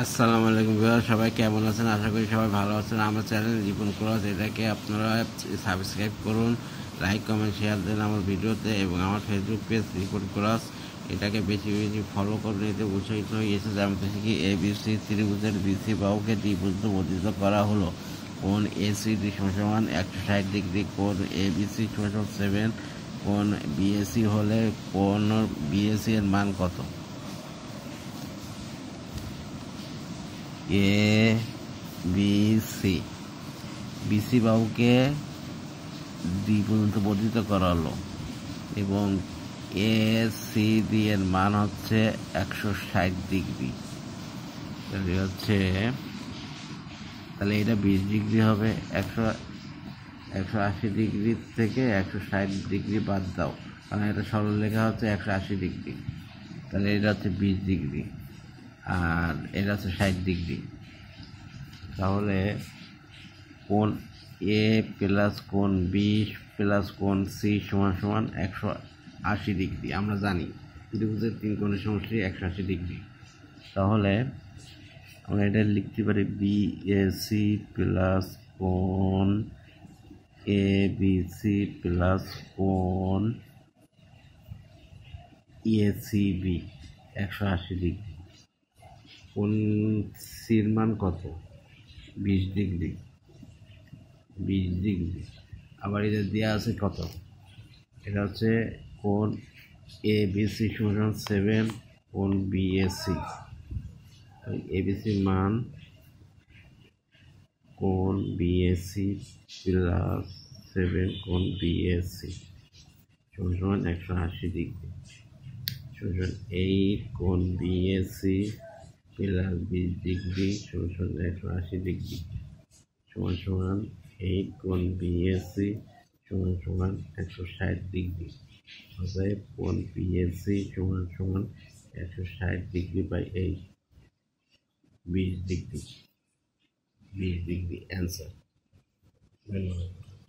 আসসালামু আলাইকুম ভিউয়ার, সবাই কেমন আছেন? আশা করি সবাই ভালো আছেন। আমার চ্যানেল রিপন ক্রস, এটাকে আপনারা সাবস্ক্রাইব করুন, লাইক কমেন্ট শেয়ার দেন আমার ভিডিওতে, এবং আমার ফেসবুক পেজ রিপন ক্রস এটাকে বেশি বেশি ফলো করুন। এতে উৎসাহিত হয়েছে জানতে শিখি এবিসি ত্রিভুজের বিসি বাহুকে দ্বিভুজে বর্ধিত করা হলো। কোণ এসিডি সমান 160 ডিগ্রি, কোণ এবিসি সমান 7, কোণ বিএসি হলে কোণ বিএসি এর মান কত? A B C, BC বাহুকে D পর্যন্ত বর্ধিত করা হলো এবং এ সি ডি এর মান হচ্ছে 160 ডিগ্রি। তাহলে এটা 20 ডিগ্রি হবে। 180 ডিগ্রি থেকে 160 ডিগ্রি বাদ দাও, কারণ এটা সরল লেখা হচ্ছে 180 ডিগ্রি। তাহলে এটা হচ্ছে 20 ডিগ্রি আর এটা হচ্ছে 60 ডিগ্রি। তাহলে কোণ এ প্লাস কোণ বি প্লাস কোণ সি সমান সমান 180 ডিগ্রি। আমরা জানি ত্রিভুজের 3 কোণের সমষ্টি 180 ডিগ্রি। তাহলে আমরা এটা লিখতে পারি বি এ সি প্লাস কোণ এ বি সি প্লাস কোণ এ সি বি 180 ডিগ্রি। কোণ সির মান কত? 20 ডিগ্রি। আবার এটা দেওয়া আছে কত? এটা হচ্ছে কোণ এ বি সি সমান 7, কোণ বিএসি। এবিসির মান কোণ বিএসি প্লাস 7 কোণ বিএসি সমান 180 ডিগ্রি সমান 8 কোণ বিএসি প্লাস 20 ডিগ্রি সমান 180 ডিগ্রি সমান 8 কোণ বিএসি সমান 160 ডিগ্রি। অতএব কোণ বিএসি সমান 160 ডিগ্রি বাই 8, 20 ডিগ্রি। অ্যান্সার। ধন্যবাদ।